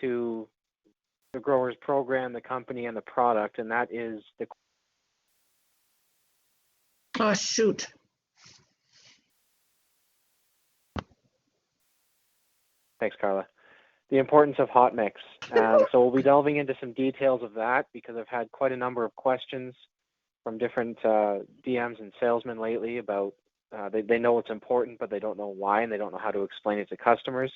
to the growers program, the company, and the product, and that is the... Oh, shoot. Thanks, Carla. The importance of hot mix. So we'll be delving into some details of that because I've had quite a number of questions from different DMs and salesmen lately about they know it's important, but they don't know why, and they don't know how to explain it to customers.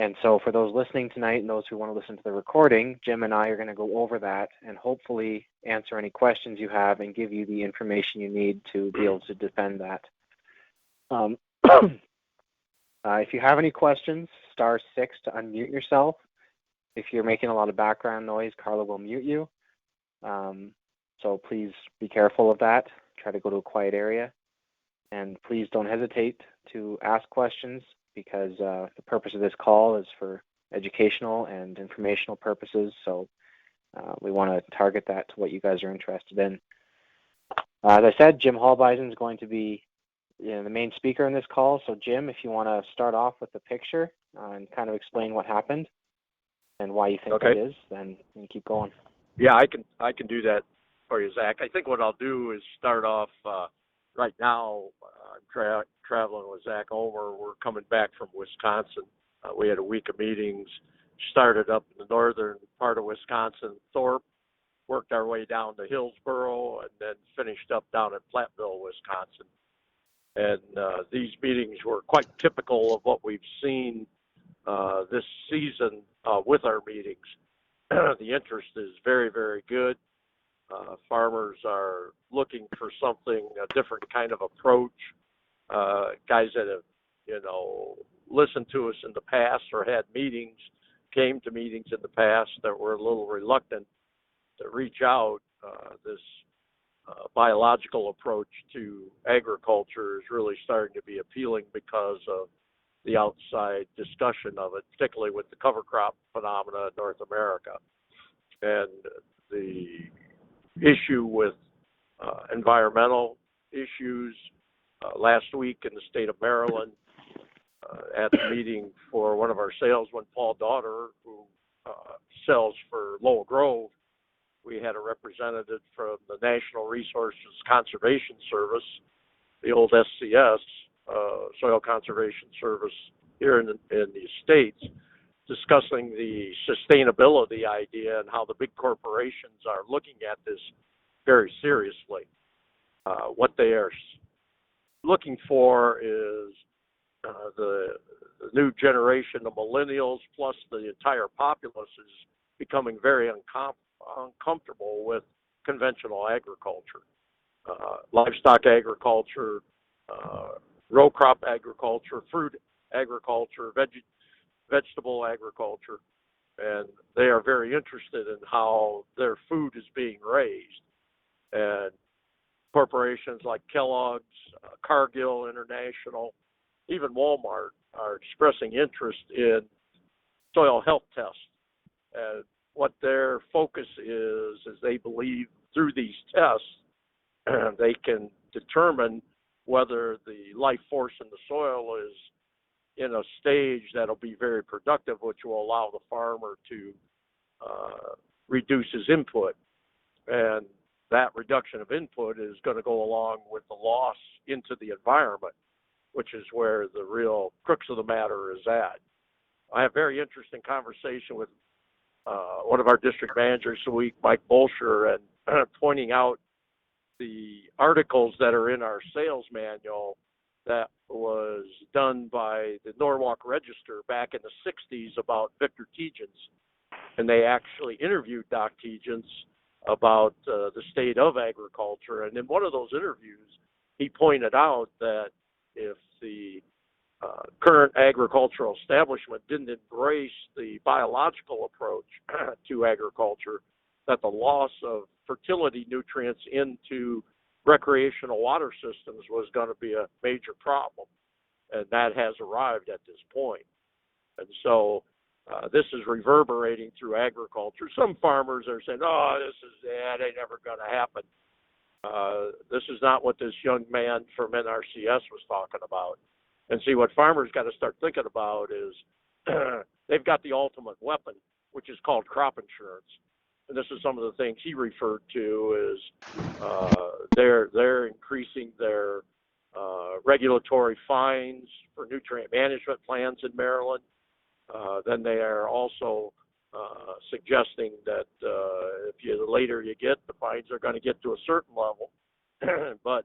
And so for those listening tonight and those who want to listen to the recording, Jim and I are going to go over that and hopefully answer any questions you have and give you the information you need to be able to defend that. If you have any questions, *6 to unmute yourself. If you're making a lot of background noise, Carla will mute you. So please be careful of that. Try to go to a quiet area. And please don't hesitate to ask questions because the purpose of this call is for educational and informational purposes. So we want to target that to what you guys are interested in. As I said, Jim Halbeisen is going to be the main speaker in this call. So Jim, if you want to start off with the picture and kind of explain what happened and why you think that is, then you can keep going. Yeah, I can do that for you, Zach. I think what I'll do is start off right now. I'm traveling with Zach Omer. We're coming back from Wisconsin. We had a week of meetings, started up in the northern part of Wisconsin, Thorpe, worked our way down to Hillsboro, and then finished up down at Platteville, Wisconsin. And these meetings were quite typical of what we've seen this season with our meetings. The interest is very, very good. Farmers are looking for something, a different kind of approach. Guys that have, listened to us in the past or had meetings, came to meetings in the past that were a little reluctant to reach out. This biological approach to agriculture is really starting to be appealing because of the outside discussion of it, particularly with the cover crop phenomena in North America. And the issue with environmental issues last week in the state of Maryland at the meeting for one of our salesmen, Paul Daughter, who sells for Lowell Grove. We had a representative from the National Resources Conservation Service, the old SCS, Soil Conservation Service here in the States, discussing the sustainability idea and how the big corporations are looking at this very seriously. What they are looking for is the new generation of millennials plus the entire populace is becoming very uncomfortable with conventional agriculture, livestock agriculture, row crop agriculture, fruit agriculture, vegetable agriculture, and they are very interested in how their food is being raised. And corporations like Kellogg's, Cargill International, even Walmart are expressing interest in soil health tests. And what their focus is they believe through these tests, they can determine whether the life force in the soil is in a stage that'll be very productive, which will allow the farmer to reduce his input. And that reduction of input is going to go along with the loss into the environment, which is where the real crux of the matter is at. I have a very interesting conversation with one of our district managers this week, Mike Bolsher, and pointing out the articles that are in our sales manual that was done by the Norwalk Register back in the 60s about Victor Tegens. And they actually interviewed Doc Tegens about the state of agriculture. And in one of those interviews, he pointed out that if the current agricultural establishment didn't embrace the biological approach to agriculture, that the loss of fertility nutrients into recreational water systems was going to be a major problem. And that has arrived at this point. And so this is reverberating through agriculture. Some farmers are saying, that ain't never going to happen. This is not what this young man from NRCS was talking about. And see, what farmers got to start thinking about is they've got the ultimate weapon, which is called crop insurance. And this is some of the things he referred to is they're increasing their regulatory fines for nutrient management plans in Maryland. Then they are also suggesting that the later you get, the fines are going to get to a certain level, but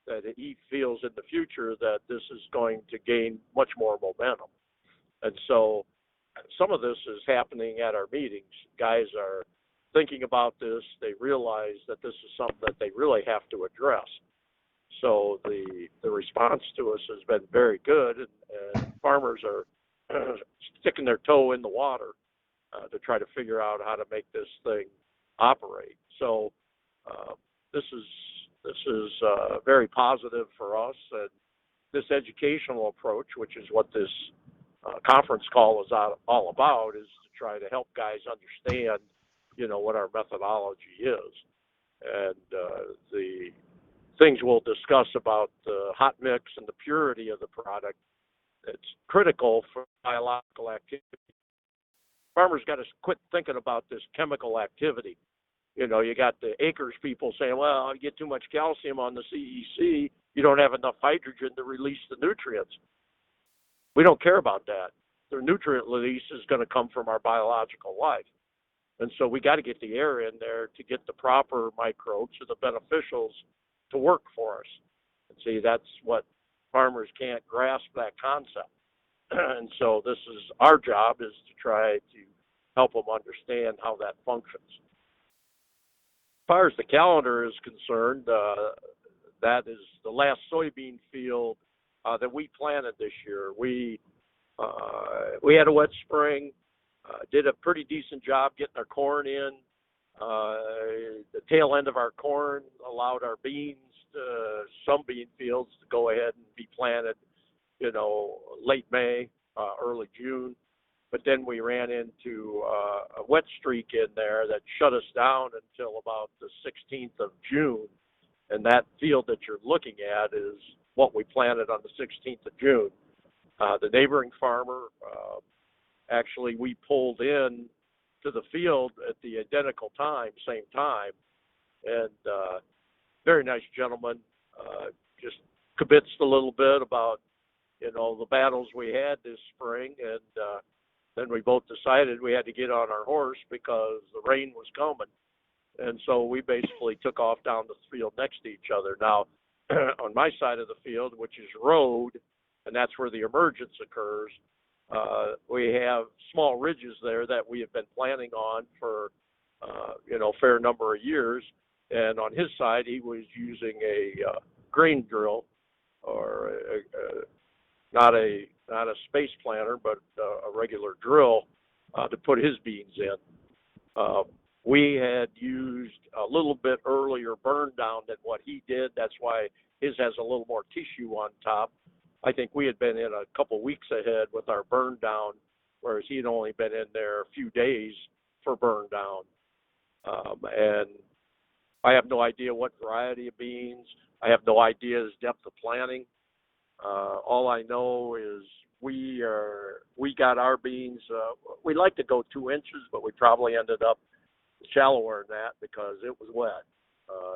that he feels in the future that this is going to gain much more momentum. And so some of this is happening at our meetings. Guys are thinking about this. They realize that this is something that they really have to address. So the response to us has been very good, and farmers are sticking their toe in the water to try to figure out how to make this thing operate. So this is very positive for us, and this educational approach, which is what this conference call is all about, is to try to help guys understand, what our methodology is, and the things we'll discuss about the hot mix and the purity of the product. It's critical for biological activity. Farmers got to quit thinking about this chemical activity. You got the acres people saying, well, you get too much calcium on the CEC, you don't have enough hydrogen to release the nutrients. We don't care about that. The nutrient release is going to come from our biological life. And so we got to get the air in there to get the proper microbes or the beneficials to work for us. And see, that's what farmers can't grasp, that concept. And so this is our job, is to try to help them understand how that functions. As far as the calendar is concerned, that is the last soybean field that we planted this year. We had a wet spring, did a pretty decent job getting our corn in. The tail end of our corn allowed our beans, some bean fields, to go ahead and be planted, late May, early June. But then we ran into a wet streak in there that shut us down until about the 16th of June. And that field that you're looking at is what we planted on the 16th of June. The neighboring farmer, actually, we pulled in to the field at the identical time, same time. And very nice gentleman, just kibitzed a little bit about, the battles we had this spring. And then we both decided we had to get on our horse because the rain was coming. And so we basically took off down the field next to each other. Now, on my side of the field, which is road, and that's where the emergence occurs, we have small ridges there that we have been planning on for, a fair number of years. And on his side, he was using a grain drill, or not a space planter, but a regular drill to put his beans in. We had used a little bit earlier burn down than what he did. That's why his has a little more tissue on top. I think we had been in a couple weeks ahead with our burn down, whereas he'd only been in there a few days for burn down. And I have no idea what variety of beans. I have no idea his depth of planting. All I know is we got our beans. We like to go 2 inches, but we probably ended up shallower than that because it was wet.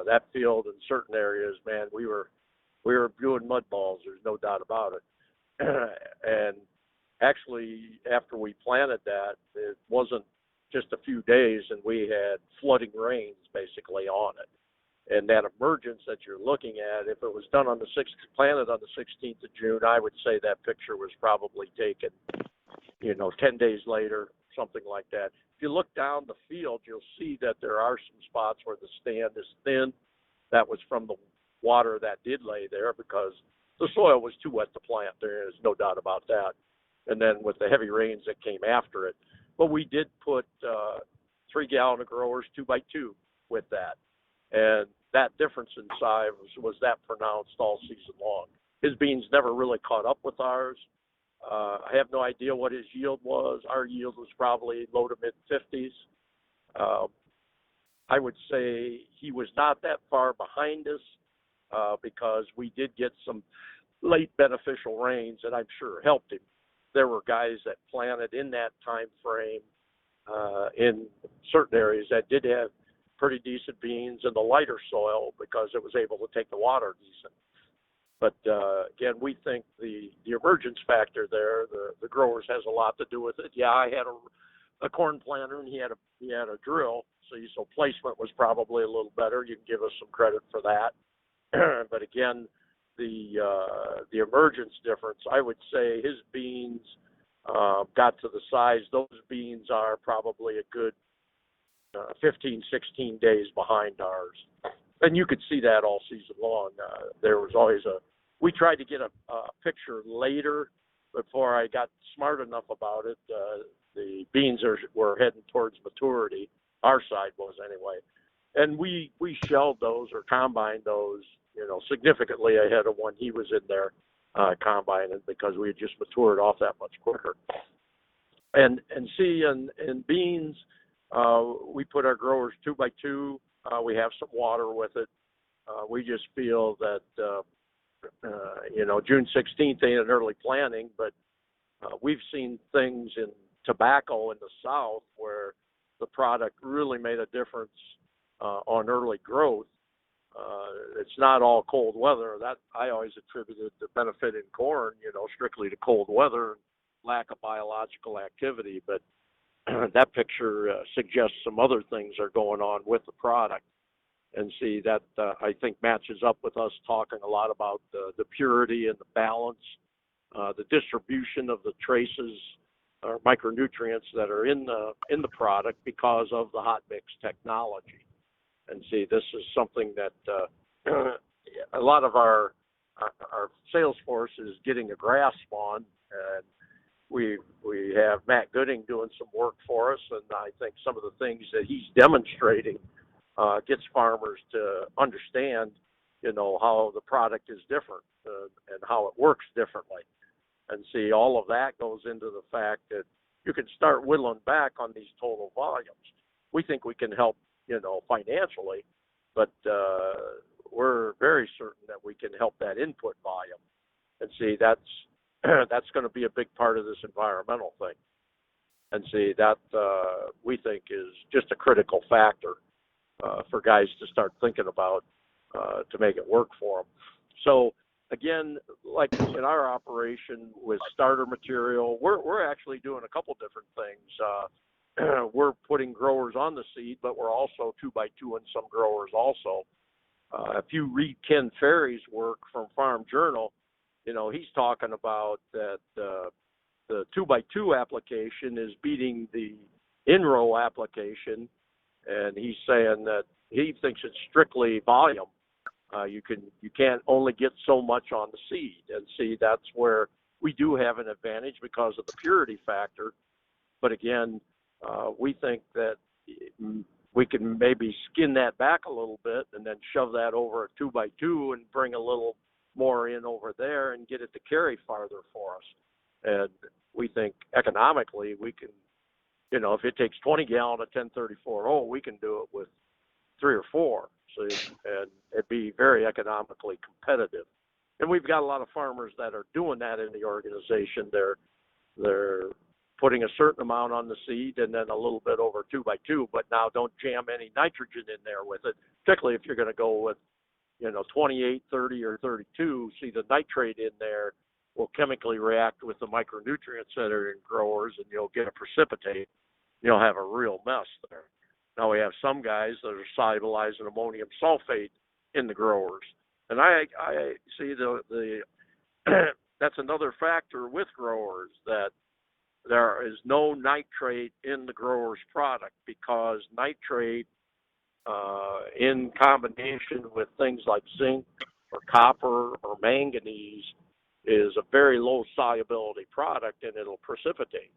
That field in certain areas, man, we were doing mud balls. There's no doubt about it. And actually, after we planted that, it wasn't just a few days, and we had flooding rains basically on it. And that emergence that you're looking at, if it was done on planted on the 16th of June, I would say that picture was probably taken, 10 days later, something like that. If you look down the field, you'll see that there are some spots where the stand is thin. That was from the water that did lay there because the soil was too wet to plant. There is no doubt about that. And then with the heavy rains that came after it. But we did put 3-gallon growers 2x2 with that. And that difference in size was that pronounced all season long. His beans never really caught up with ours. I have no idea what his yield was. Our yield was probably low to mid-50s. I would say he was not that far behind us because we did get some late beneficial rains that I'm sure helped him. there were guys that planted in that time frame in certain areas that did have pretty decent beans in the lighter soil because it was able to take the water decent. But again, we think the emergence factor there, the growers, has a lot to do with it. Yeah, I had a corn planter and he had a drill, so placement was probably a little better. You can give us some credit for that. But again, the emergence difference, I would say his beans got to the size. Those beans are probably a good 15, 16 days behind ours. And you could see that all season long. There was always we tried to get a picture later before I got smart enough about it. The beans were heading towards maturity. Our side was anyway. And we shelled those or combined those, significantly ahead of when he was in there combining, because we had just matured off that much quicker. And see, in beans, we put our growers 2x2. We have some water with it. We just feel that, June 16th ain't an early planting, but we've seen things in tobacco in the South where the product really made a difference on early growth. It's not all cold weather. That I always attributed the benefit in corn, strictly to cold weather and lack of biological activity. But that picture suggests some other things are going on with the product. And see, that I think matches up with us talking a lot about the purity and the balance, the distribution of the traces or micronutrients that are in the product because of the hot mix technology. And see, this is something that a lot of our sales force is getting a grasp on, and we have Matt Gooding doing some work for us, and I think some of the things that he's demonstrating gets farmers to understand, how the product is different and how it works differently. And see, all of that goes into the fact that you can start whittling back on these total volumes. We think we can help, financially, but we're very certain that we can help that input volume. And see, that's going to be a big part of this environmental thing. And see, that we think is just a critical factor for guys to start thinking about to make it work for them. So again, like in our operation with starter material, we're actually doing a couple different things. We're putting growers on the seed, but we're also 2x2 in some growers also. If you read Ken Ferry's work from Farm Journal, he's talking about that the 2x2 application is beating the in-row application, and he's saying that he thinks it's strictly volume. You can't only get so much on the seed, and see, that's where we do have an advantage because of the purity factor. But again, we think that we can maybe skin that back a little bit and then shove that over a 2x2 and bring a little more in over there and get it to carry farther for us. And we think economically we can, if it takes 20 gallon of 1034, we can do it with 3 or 4. So, and it'd be very economically competitive. And we've got a lot of farmers that are doing that in the organization. They're putting a certain amount on the seed and then a little bit over 2x2, but now don't jam any nitrogen in there with it, particularly if you're going to go with, 28, 30, or 32. See, the nitrate in there will chemically react with the micronutrients that are in growers, and you'll get a precipitate. You'll have a real mess there. Now we have some guys that are solubilizing ammonium sulfate in the growers, and I see the that's another factor with growers, that there is no nitrate in the grower's product, because nitrate in combination with things like zinc or copper or manganese is a very low solubility product, and it'll precipitate.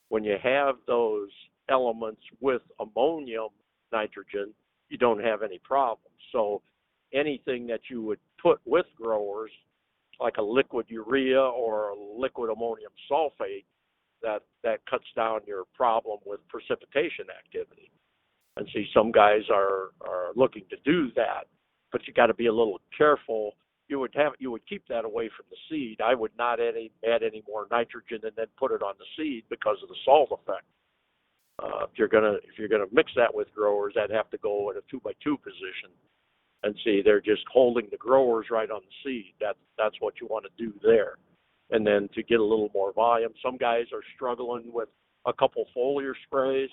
When you have those elements with ammonium nitrogen, you don't have any problems. So anything that you would put with growers, like a liquid urea or a liquid ammonium sulfate, that cuts down your problem with precipitation activity. And see, some guys are looking to do that, but you got to be a little careful you would keep that away from the seed. I would not add any more nitrogen and then put it on the seed because of the salt effect. If you're gonna mix that with growers, that'd have to go in a 2x2 position. And see, they're just holding the growers right on the seed. That's what you want to do there. And then to get a little more volume, some guys are struggling with a couple foliar sprays,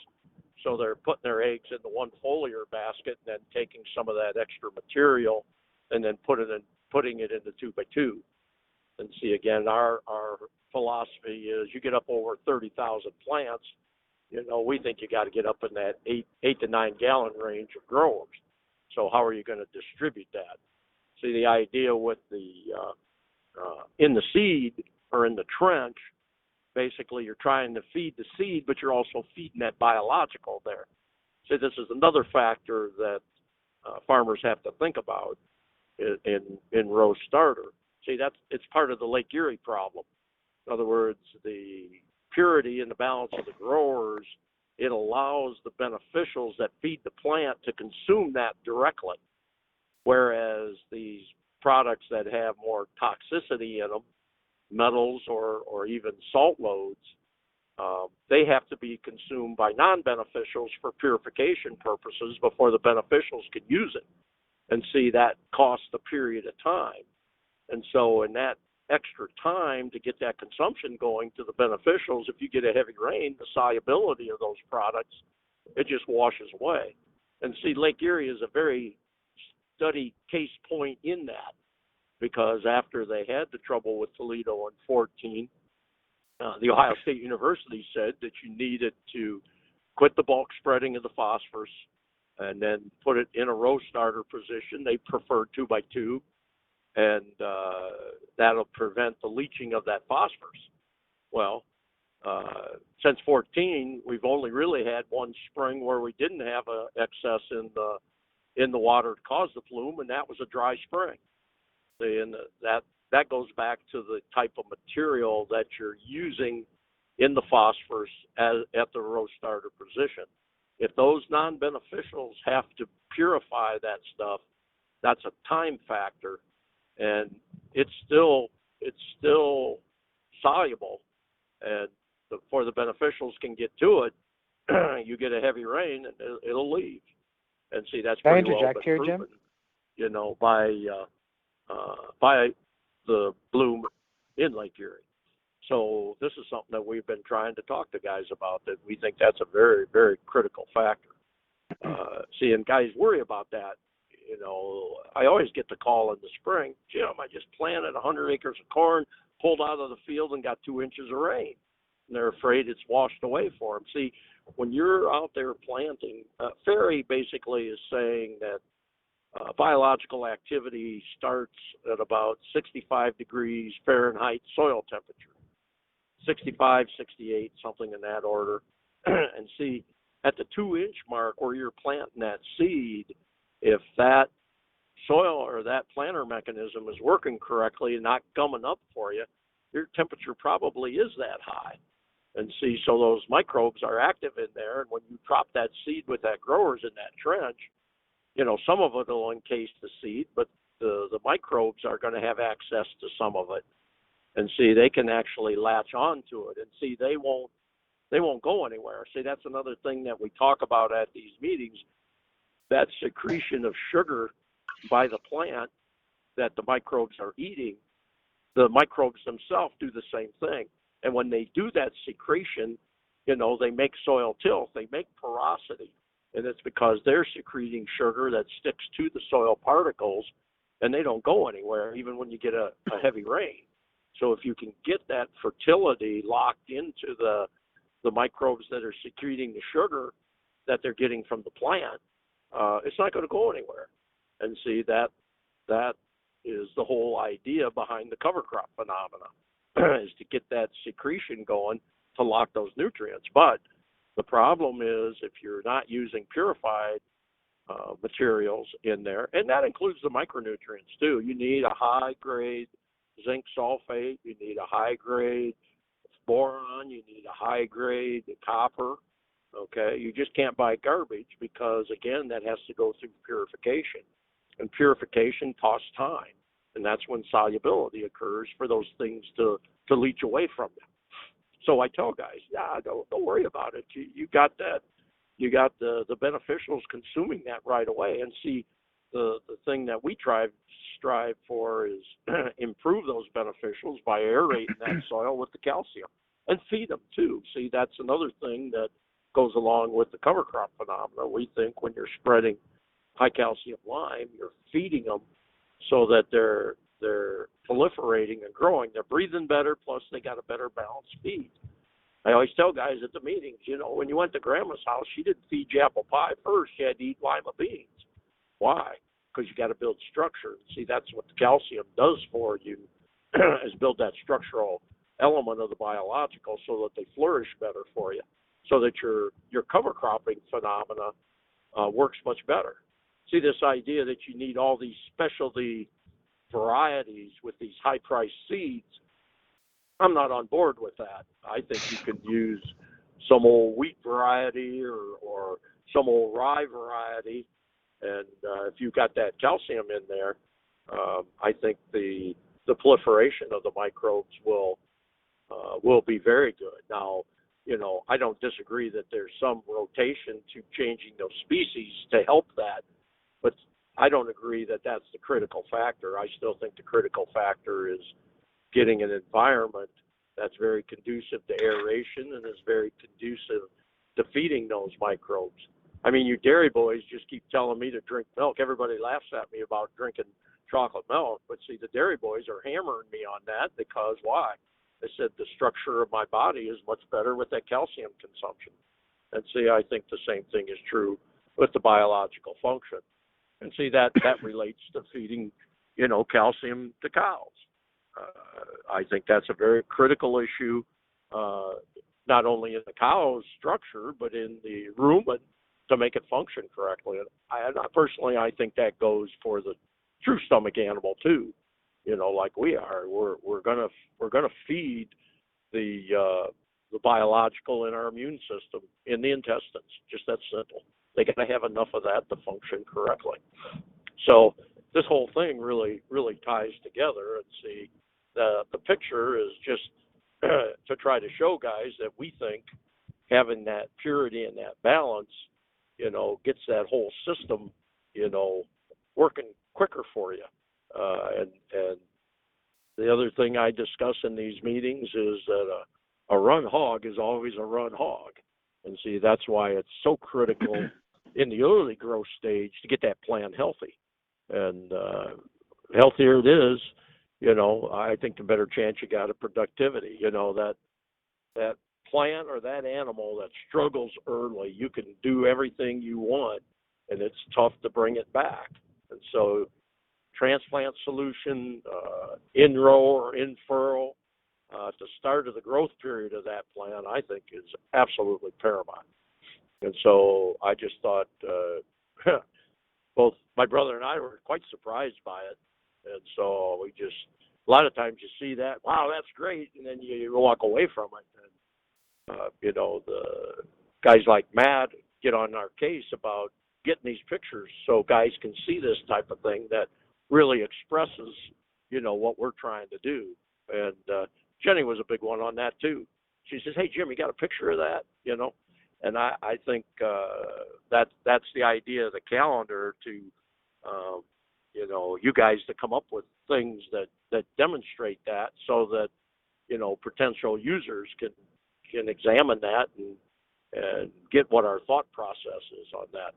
so they're putting their eggs in the one foliar basket and then taking some of that extra material and then putting it in the 2x2. And see, again, our philosophy is you get up over 30,000 plants, we think you got to get up in that 8 to 9 gallon range of growers. So how are you going to distribute that? See, the idea with the in the seed or in the trench, basically you're trying to feed the seed, but you're also feeding that biological there. So this is another factor that farmers have to think about in row starter. See, it's part of the Lake Erie problem. In other words, the purity and the balance of the growers, it allows the beneficials that feed the plant to consume that directly, whereas these products that have more toxicity in them, metals or even salt loads, they have to be consumed by non-beneficials for purification purposes before the beneficials can use it. And see, that costs a period of time. And so in that extra time to get that consumption going to the beneficials, if you get a heavy rain, the solubility of those products, it just washes away. And see, Lake Erie is a very study case point in that, because after they had the trouble with Toledo in 14, the Ohio State University said that you needed to quit the bulk spreading of the phosphorus and then put it in a row starter position. They preferred 2x2, and that'll prevent the leaching of that phosphorus. Well, since 14, we've only really had one spring where we didn't have an excess in the water to cause the plume, and that was a dry spring. And that goes back to the type of material that you're using in the phosphorus at the row starter position. If those non-beneficials have to purify that stuff, that's a time factor, and it's still soluble. And before the beneficials can get to it, you get a heavy rain and it'll leave. And see, that's pretty well been here, proven, Jim? by the bloom in Lake Erie. So this is something that we've been trying to talk to guys about, that we think that's a very, very critical factor. See, and guys worry about that. I always get the call in the spring, Jim, I just planted 100 acres of corn, pulled out of the field and got 2 inches of rain. And they're afraid it's washed away for them. See, when you're out there planting, Ferry basically is saying that biological activity starts at about 65 degrees Fahrenheit soil temperature, 65, 68, something in that order. And see, at the 2-inch mark where you're planting that seed, if that soil or that planter mechanism is working correctly and not gumming up for you, your temperature probably is that high. And see, so those microbes are active in there, and when you drop that seed with that growers in that trench, some of it will encase the seed, but the microbes are going to have access to some of it. And see, they can actually latch on to it, and see, they won't go anywhere. See, that's another thing that we talk about at these meetings, that secretion of sugar by the plant that the microbes are eating. The microbes themselves do the same thing. And when they do that secretion, they make soil tilth, they make porosity. And it's because they're secreting sugar that sticks to the soil particles, and they don't go anywhere, even when you get a heavy rain. So if you can get that fertility locked into the microbes that are secreting the sugar that they're getting from the plant, it's not going to go anywhere. And see, that is the whole idea behind the cover crop phenomena, is to get that secretion going to lock those nutrients. But the problem is, if you're not using purified materials in there, and that includes the micronutrients too. You need a high-grade zinc sulfate, you need a high-grade boron, you need a high-grade copper. Okay, you just can't buy garbage, because again, that has to go through purification, and purification costs time. and that's when solubility occurs for those things to leach away from them. So I tell guys, don't worry about it. You got that. You got the beneficials consuming that right away. And see, the thing that we strive for is improve those beneficials by aerating that soil with the calcium and feed them too. See, that's another thing that goes along with the cover crop phenomena. We think when you're spreading high calcium lime, you're feeding them so that they're proliferating and growing. They're breathing better, plus they got a better balanced feed. I always tell guys at the meetings, when you went to Grandma's house, she didn't feed you apple pie first. You had to eat lima beans. Why? Because you got to build structure. See, that's what the calcium does for you, is build that structural element of the biological so that they flourish better for you, so that your cover cropping phenomena works much better. See, this idea that you need all these specialty varieties with these high-priced seeds, I'm not on board with that. I think you can use some old wheat variety or some old rye variety, and if you've got that calcium in there, I think the proliferation of the microbes will be very good. Now, I don't disagree that there's some rotation to changing those species to help that, but I don't agree that that's the critical factor. I still think the critical factor is getting an environment that's very conducive to aeration and is very conducive to feeding those microbes. I mean, you dairy boys just keep telling me to drink milk. Everybody laughs at me about drinking chocolate milk, but see, the dairy boys are hammering me on that because why? They said the structure of my body is much better with that calcium consumption. And see, I think the same thing is true with the biological function. And see, that relates to feeding, calcium to cows. I think that's a very critical issue, not only in the cow's structure, but in the rumen to make it function correctly. And I think that goes for the true stomach animal too. Like we are, we're gonna feed the biological in our immune system in the intestines. Just that simple. They got to have enough of that to function correctly. So this whole thing really ties together. And see, the picture is just to try to show guys that we think having that purity and that balance, gets that whole system, working quicker for you. And the other thing I discuss in these meetings is that a run hog is always a run hog. And see, that's why it's so critical in the early growth stage to get that plant healthy. And healthier it is, I think the better chance you got of productivity. That plant or that animal that struggles early, you can do everything you want, and it's tough to bring it back. And so transplant solution, in-row or in-furrow, at the start of the growth period of that plant, I think is absolutely paramount. And so I just thought both my brother and I were quite surprised by it. And so a lot of times you see that, wow, that's great, and then you walk away from it. And, the guys like Matt get on our case about getting these pictures so guys can see this type of thing that really expresses, what we're trying to do. And Jenny was a big one on that too. She says, hey, Jim, you got a picture of that, And I think that's the idea of the calendar to, you guys to come up with things that demonstrate that so that, potential users can examine that and get what our thought process is on that.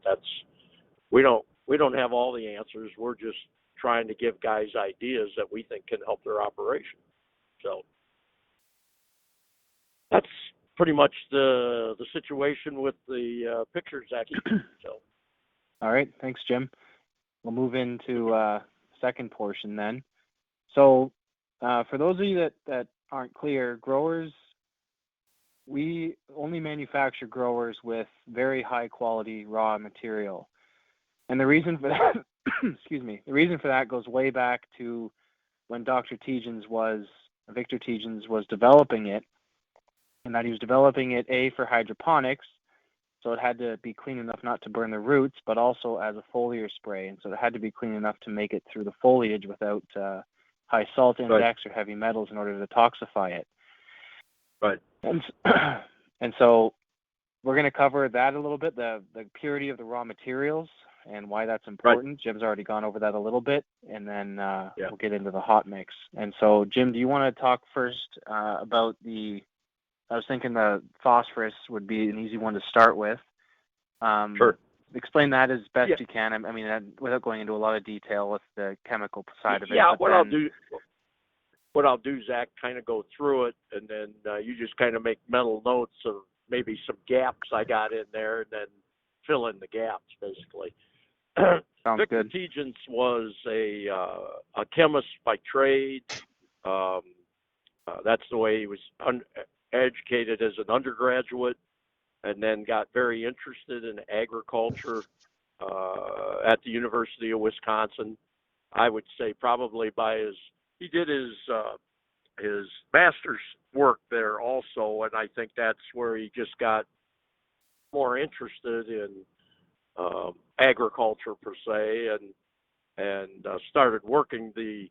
We don't have all the answers. We're just trying to give guys ideas that we think can help their operation. So that's pretty much the situation with the pictures, Zachy. So. All right, thanks, Jim. We'll move into second portion then. So for those of you that aren't clear, growers, we only manufacture growers with very high quality raw material. And the reason for that, the reason for that goes way back to when Victor Tegens was developing it, and that he was developing it, A, for hydroponics, So it had to be clean enough not to burn the roots, but also as a foliar spray. And so it had to be clean enough to make it through the foliage without high salt index or heavy metals in order to detoxify it. Right. And, and so we're going to cover that a little bit, the purity of the raw materials and why that's important. Right. Jim's already gone over that a little bit, and then we'll get into the hot mix. And so, Jim, do you want to talk first about I was thinking the phosphorus would be an easy one to start with. Sure. Explain that as best you can. I mean, without going into a lot of detail with the chemical side of it. Yeah, what I'll do, Zach, kind of go through it, and then you just kind of make mental notes of maybe some gaps I got in there, and then fill in the gaps, basically. Sounds Victor good. Tegens was a chemist by trade. That's the way he was educated as an undergraduate, and then got very interested in agriculture at the University of Wisconsin. I would say probably he did his master's work there also, and I think that's where he just got more interested in agriculture per se, and started working the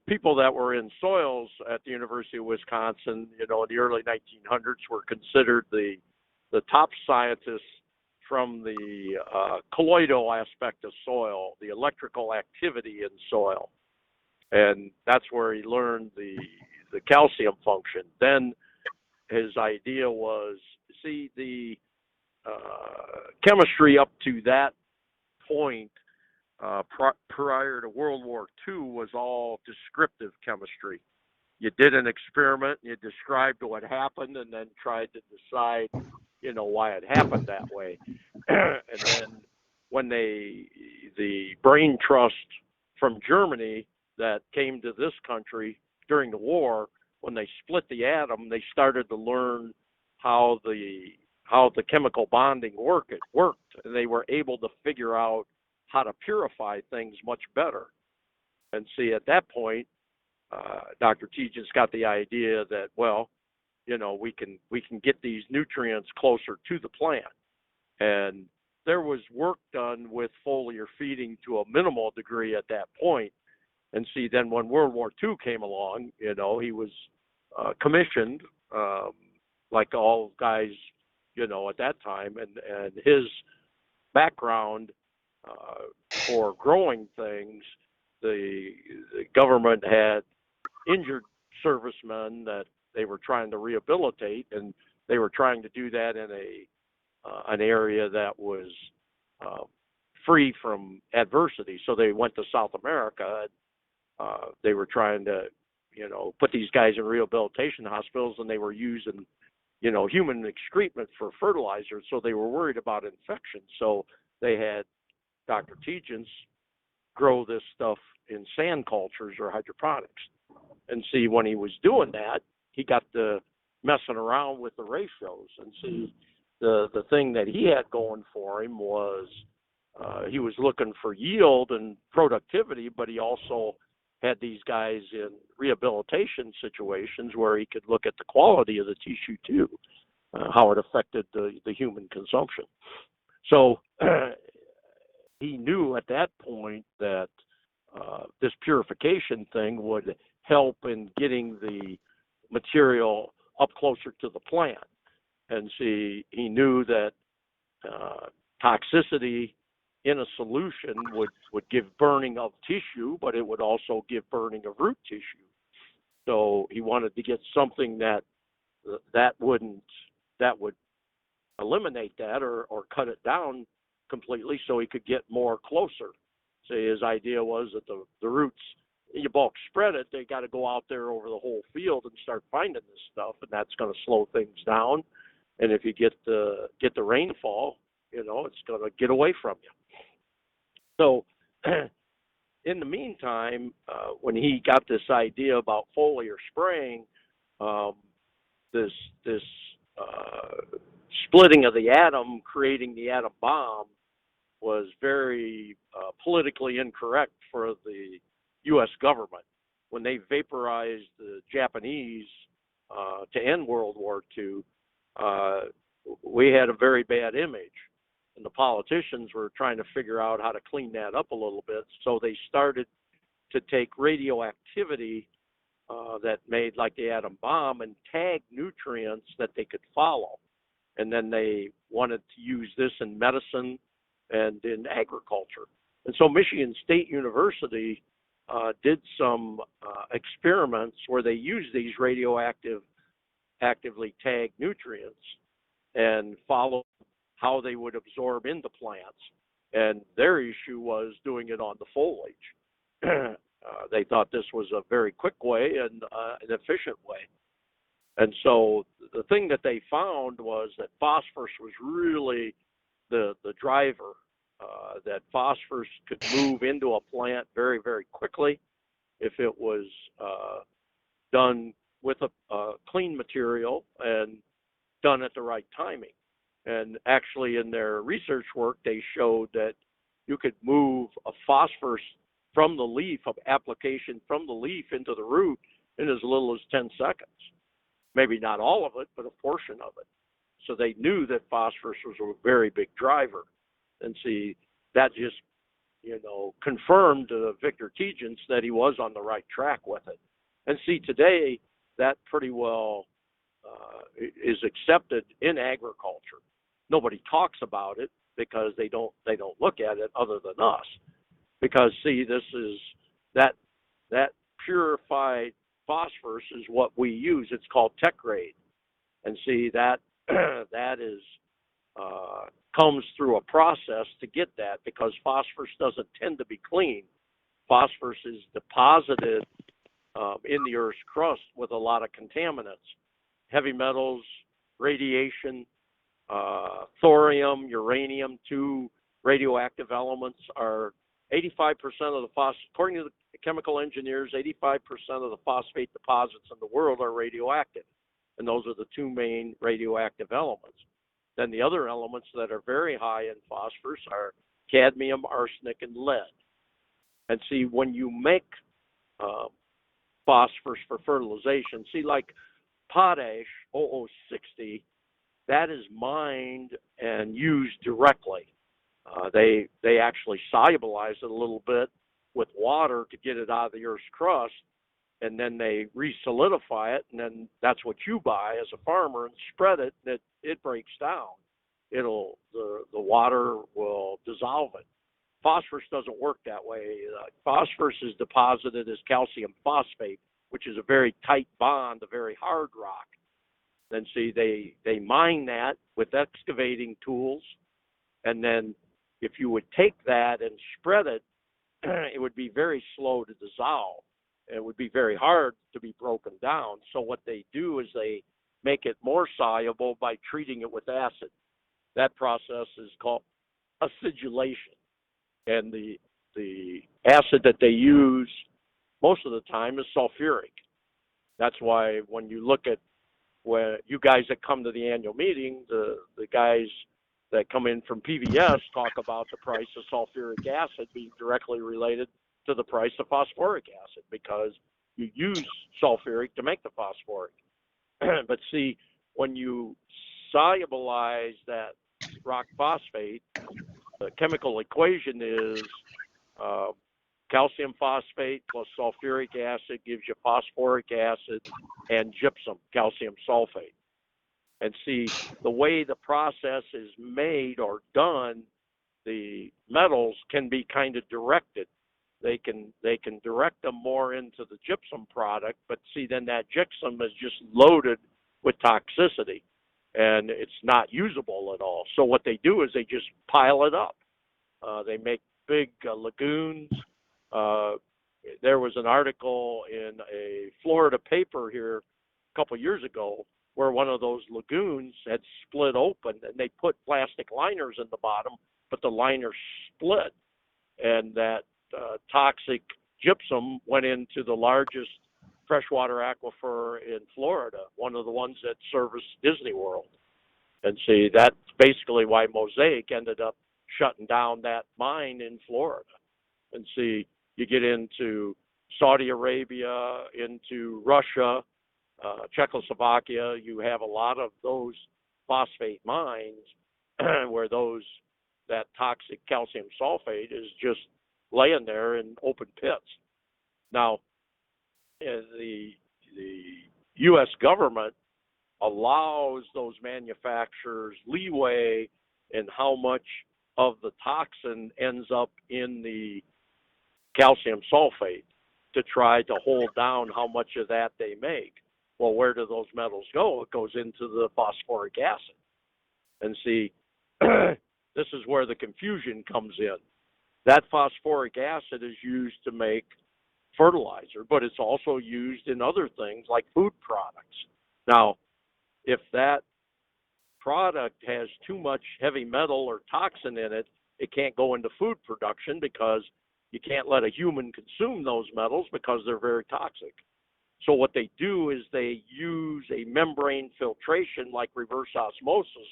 people that were in soils at the University of Wisconsin, in the early 1900s, were considered the top scientists from the colloidal aspect of soil, the electrical activity in soil. And that's where he learned the calcium function. Then his idea was, the chemistry up to that point, prior to World War II, was all descriptive chemistry. You did an experiment, you described what happened, and then tried to decide, why it happened that way. And then when the brain trust from Germany that came to this country during the war, when they split the atom, they started to learn how the chemical bonding worked, and they were able to figure out how to purify things much better. And at that point, Dr. Tegens got the idea that, we can get these nutrients closer to the plant. And there was work done with foliar feeding to a minimal degree at that point. And then when World War II came along, he was commissioned, like all guys, at that time, and his background for growing things, the government had injured servicemen that they were trying to rehabilitate, and they were trying to do that in an area that was free from adversity. So they went to South America. They were trying to, put these guys in rehabilitation hospitals, and they were using, human excrement for fertilizers. So they were worried about infection. So they had Dr. Tegens grow this stuff in sand cultures or hydroponics. And when he was doing that, he got to messing around with the ratios. And the thing that he had going for him was he was looking for yield and productivity, but he also had these guys in rehabilitation situations where he could look at the quality of the tissue too, how it affected the human consumption. So he knew at that point that this purification thing would help in getting the material up closer to the plant. And he knew that toxicity in a solution would give burning of tissue, but it would also give burning of root tissue. So he wanted to get something that would eliminate that or cut it down completely, so he could get more closer. So his idea was that the roots, you bulk spread it, they got to go out there over the whole field and start finding this stuff, and that's going to slow things down. And if you get the rainfall, it's going to get away from you. So in the meantime, when he got this idea about foliar spraying, this splitting of the atom, creating the atom bomb, was very politically incorrect for the U.S. government. When they vaporized the Japanese to end World War II, we had a very bad image. And the politicians were trying to figure out how to clean that up a little bit. So they started to take radioactivity that made like the atom bomb and tag nutrients that they could follow. And then they wanted to use this in medicine and in agriculture. And so Michigan State University did some experiments where they used these actively tagged nutrients and followed how they would absorb into plants. And their issue was doing it on the foliage. They thought this was a very quick way and an efficient way. And so the thing that they found was that phosphorus was really the driver, that phosphorus could move into a plant very, very quickly if it was done with a clean material and done at the right timing. And actually in their research work, they showed that you could move a phosphorus from the leaf, of application from the leaf into the root in as little as 10 seconds. Maybe not all of it, but a portion of it. So they knew that phosphorus was a very big driver. And see, that just, confirmed to Victor Tegens that he was on the right track with it. And see, today, that pretty well is accepted in agriculture. Nobody talks about it because they don't look at it other than us. Because see, this is that purified phosphorus is what we use. It's called tech grade, and see that is comes through a process to get that, because phosphorus doesn't tend to be clean. Phosphorus is deposited in the Earth's crust with a lot of contaminants, heavy metals, radiation, thorium, uranium, two radioactive elements are 85% of the according to the chemical engineers, 85% of the phosphate deposits in the world are radioactive. And those are the two main radioactive elements. Then the other elements that are very high in phosphorus are cadmium, arsenic, and lead. And see, when you make phosphorus for fertilization, see, like potash, 0060, that is mined and used directly. They actually solubilize it a little bit with water to get it out of the Earth's crust, and then they re-solidify it, and then that's what you buy as a farmer and spread it, and it breaks down. The water will dissolve it. Phosphorus doesn't work that way. Phosphorus is deposited as calcium phosphate, which is a very tight bond, a very hard rock. Then see, they mine that with excavating tools, and then if you would take that and spread it, it would be very slow to dissolve. It would be very hard to be broken down. So what they do is they make it more soluble by treating it with acid. That process is called acidulation. And the acid that they use most of the time is sulfuric. That's why when you look at when you guys that come to the annual meeting, the guys that come in from PVS talk about the price of sulfuric acid being directly related to the price of phosphoric acid, because you use sulfuric to make the phosphoric. But see, when you solubilize that rock phosphate, the chemical equation is calcium phosphate plus sulfuric acid gives you phosphoric acid and gypsum, calcium sulfate. And see, the way the process is made or done, the metals can be kind of directed. They can direct them more into the gypsum product, but see, then that gypsum is just loaded with toxicity, and it's not usable at all. So what they do is they just pile it up. They make big lagoons. There was an article in a Florida paper here a couple of years ago where one of those lagoons had split open, and they put plastic liners in the bottom, but the liner split, and that toxic gypsum went into the largest freshwater aquifer in Florida, one of the ones that service Disney World. And see, that's basically why Mosaic ended up shutting down that mine in Florida. And see, you get into Saudi Arabia, into Russia, Czechoslovakia, you have a lot of those phosphate mines where that toxic calcium sulfate is just laying there in open pits. Now, the U.S. government allows those manufacturers leeway in how much of the toxin ends up in the calcium sulfate to try to hold down how much of that they make. Well, where do those metals go? It goes into the phosphoric acid. And see, this is where the confusion comes in. That phosphoric acid is used to make fertilizer, but it's also used in other things like food products. Now, if that product has too much heavy metal or toxin in it, it can't go into food production because you can't let a human consume those metals because they're very toxic. So what they do is they use a membrane filtration like reverse osmosis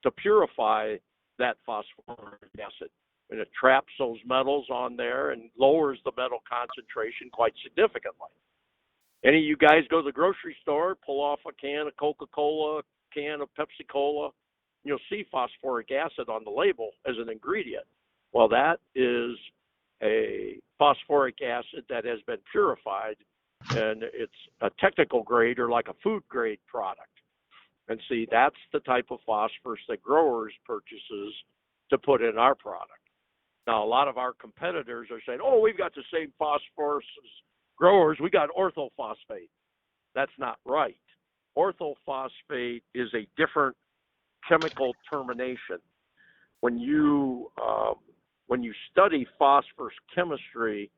to purify that phosphoric acid. And it traps those metals on there and lowers the metal concentration quite significantly. Any of you guys go to the grocery store, pull off a can of Coca-Cola, a can of Pepsi-Cola, you'll see phosphoric acid on the label as an ingredient. Well, that is a phosphoric acid that has been purified, and it's a technical grade or like a food grade product. And see, that's the type of phosphorus that growers purchases to put in our product. Now, a lot of our competitors are saying, oh, we've got the same phosphorus as growers. We got orthophosphate. That's not right. Orthophosphate is a different chemical termination. When you study phosphorus chemistry,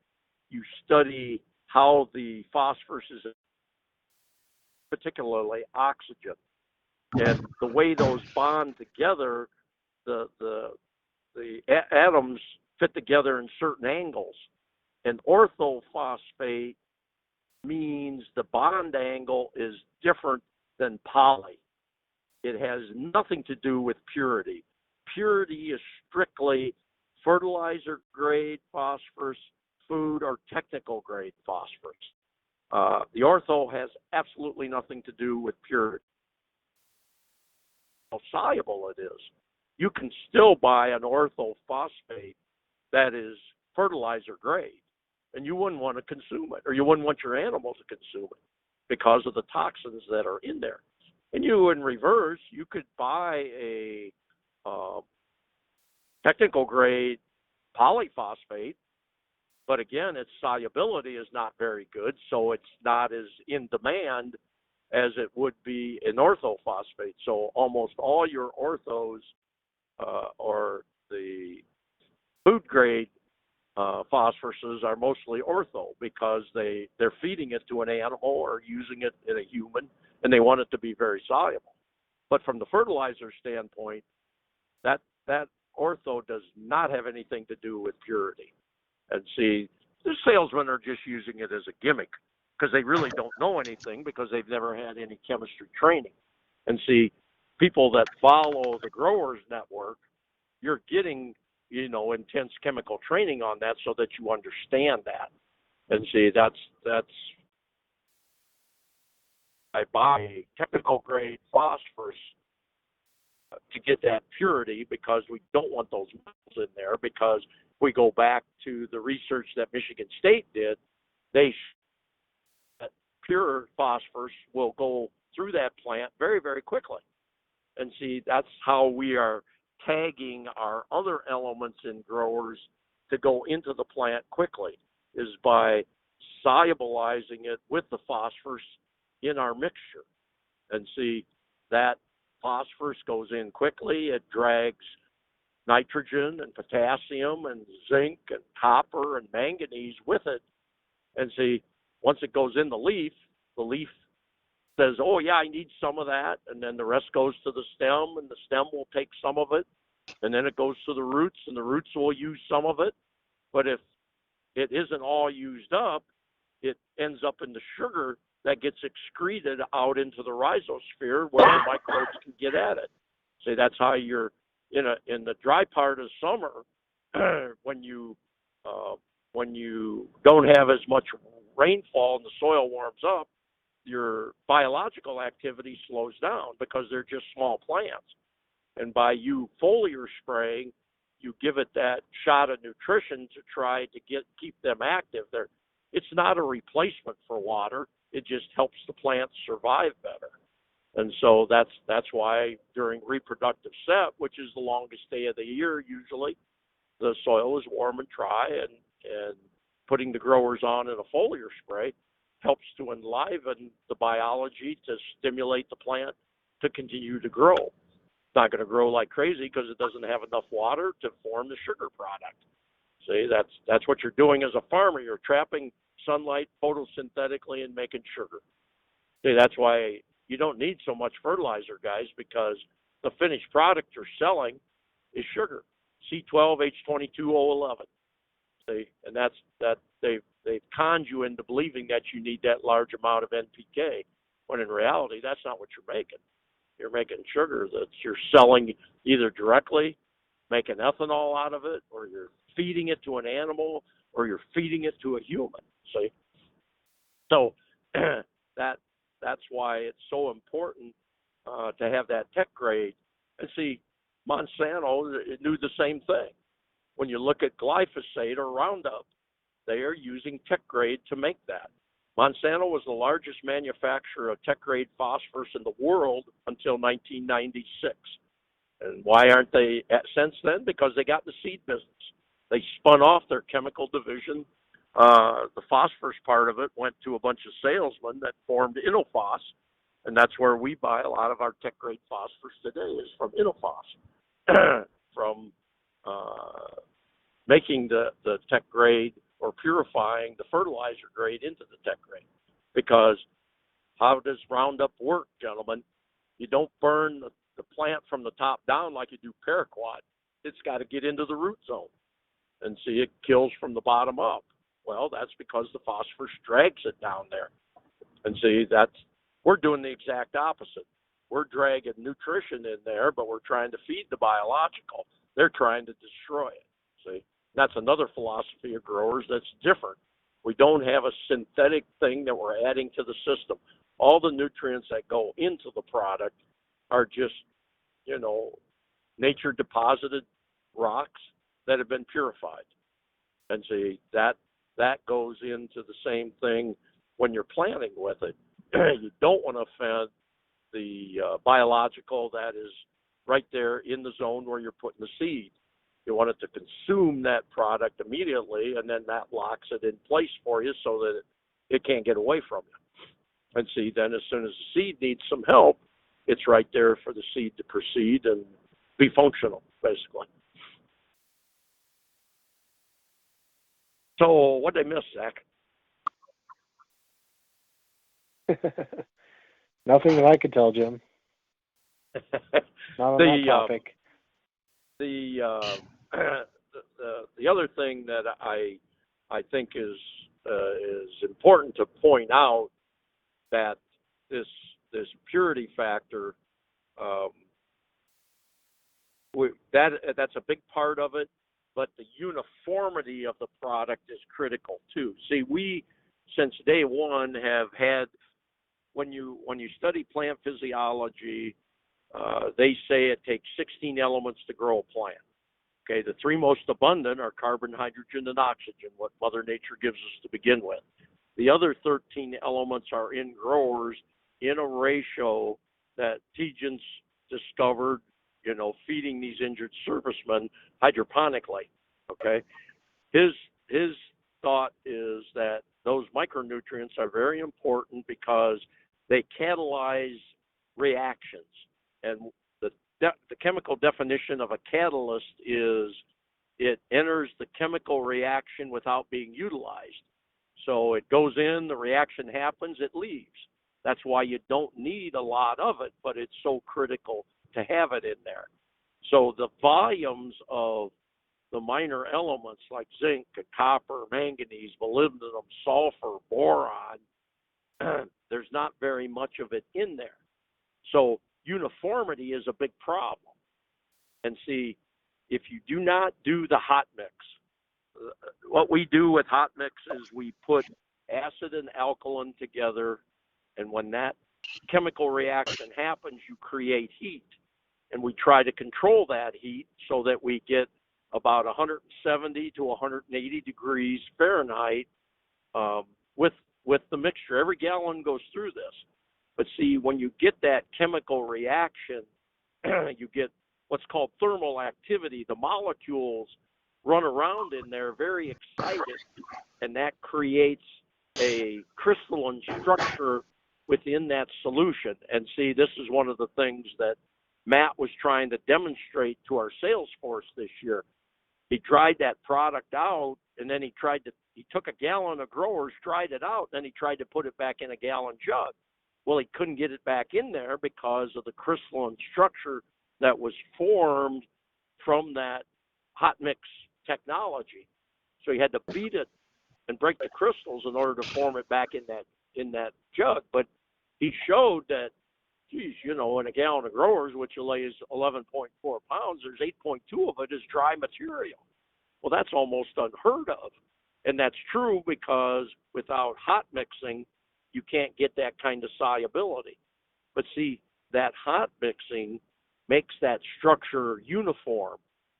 you study how the phosphorus is, particularly oxygen, and the way those bond together. The atoms fit together in certain angles. And orthophosphate means the bond angle is different than poly. It has nothing to do with purity. Purity is strictly fertilizer grade phosphorus, food or technical grade phosphorus. The ortho has absolutely nothing to do with purity. How soluble it is. You can still buy an orthophosphate that is fertilizer grade, and you wouldn't want to consume it, or you wouldn't want your animals to consume it because of the toxins that are in there. And you, in reverse, you could buy a technical grade polyphosphate, but again, its solubility is not very good, so it's not as in demand as it would be in orthophosphate. So almost all your orthos or the food grade phosphoruses are mostly ortho because they're feeding it to an animal or using it in a human, and they want it to be very soluble. But from the fertilizer standpoint, that ortho does not have anything to do with purity. And see, the salesmen are just using it as a gimmick because they really don't know anything because they've never had any chemistry training. And see, people that follow the Growers Network, you're getting, intense chemical training on that so that you understand that. And see, that's I buy technical grade phosphorus to get that purity because we don't want those metals in there, because if we go back to the research that Michigan State did, that pure phosphorus will go through that plant very, very quickly. And see, that's how we are tagging our other elements in growers to go into the plant quickly, is by solubilizing it with the phosphorus in our mixture. And see, that phosphorus goes in quickly. It drags nitrogen and potassium and zinc and copper and manganese with it. And see, once it goes in the leaf says, oh, yeah, I need some of that. And then the rest goes to the stem, and the stem will take some of it. And then it goes to the roots, and the roots will use some of it. But if it isn't all used up, it ends up in the sugar that gets excreted out into the rhizosphere where the microbes can get at it. So that's how you're in the dry part of summer when you don't have as much rainfall and the soil warms up, your biological activity slows down because they're just small plants. And by you foliar spraying, you give it that shot of nutrition to try to keep them active. It's not a replacement for water. It just helps the plants survive better. And so that's why during reproductive set, which is the longest day of the year usually, the soil is warm and dry, and putting the growers on in a foliar spray helps to enliven the biology to stimulate the plant to continue to grow. It's not going to grow like crazy because it doesn't have enough water to form the sugar product. See, that's what you're doing as a farmer. You're trapping sunlight photosynthetically and making sugar. See, that's why you don't need so much fertilizer, guys, because the finished product you're selling is sugar, C12H22O11. See, and that they've conned you into believing that you need that large amount of NPK, when in reality that's not what you're making. You're making sugar that you're selling either directly, making ethanol out of it, or you're feeding it to an animal, or you're feeding it to a human. See, so that's why it's so important to have that tech grade. And see, Monsanto knew the same thing. When you look at glyphosate or Roundup, they are using tech grade to make that. Monsanto was the largest manufacturer of tech grade phosphorus in the world until 1996. And why aren't they since then? Because they got in the seed business. They spun off their chemical division. The phosphorus part of it went to a bunch of salesmen that formed Innophos, and that's where we buy a lot of our tech grade phosphorus today, is from Innophos, from making the tech grade or purifying the fertilizer grade into the tech grade. Because how does Roundup work, gentlemen? You don't burn the plant from the top down like you do paraquat. It's got to get into the root zone. And see, it kills from the bottom up. Well, that's because the phosphorus drags it down there. And see, we're doing the exact opposite. We're dragging nutrition in there, but we're trying to feed the biological. They're trying to destroy it. See, that's another philosophy of growers that's different. We don't have a synthetic thing that we're adding to the system. All the nutrients that go into the product are just, nature deposited rocks that have been purified. And see, that goes into the same thing when you're planting with it. You don't want to offend the biological that is right there in the zone where you're putting the seed. You want it to consume that product immediately, and then that locks it in place for you so that it can't get away from you. And see, then as soon as the seed needs some help, it's right there for the seed to proceed and be functional, basically. So what did I miss, Zach? Nothing that I could tell, Jim. Not on that topic. The other thing that I think is important to point out, that this purity factor, that's a big part of it, but the uniformity of the product is critical too. See, we since day one have had, when you study plant physiology, they say it takes 16 elements to grow a plant. Okay, the three most abundant are carbon, hydrogen, and oxygen, what Mother Nature gives us to begin with. The other 13 elements are in growers in a ratio that Tejan's discovered, feeding these injured servicemen hydroponically. Okay, his thought is that those micronutrients are very important because they catalyze reactions. And the chemical definition of a catalyst is it enters the chemical reaction without being utilized. So it goes in, the reaction happens, it leaves. That's why you don't need a lot of it, but it's so critical to have it in there. So the volumes of the minor elements like zinc, copper, manganese, molybdenum, sulfur, boron, there's not very much of it in there. So uniformity is a big problem. And see, if you do not do the hot mix, what we do with hot mix is we put acid and alkaline together And when that chemical reaction happens, you create heat. And we try to control that heat so that we get about 170 to 180 degrees Fahrenheit with the mixture. Every gallon goes through this. But see, when you get that chemical reaction, you get what's called thermal activity. The molecules run around in there very excited, and that creates a crystalline structure within that solution. And see, this is one of the things that Matt was trying to demonstrate to our sales force this year. He tried that product out, and then he took a gallon of growers, tried it out, then he tried to put it back in a gallon jug. Well, he couldn't get it back in there because of the crystalline structure that was formed from that hot mix technology. So he had to beat it and break the crystals in order to form it back in that jug. But he showed that, geez, in a gallon of growers, which is 11.4 pounds, there's 8.2 of it is dry material. Well, that's almost unheard of. And that's true because without hot mixing, you can't get that kind of solubility. But see, that hot mixing makes that structure uniform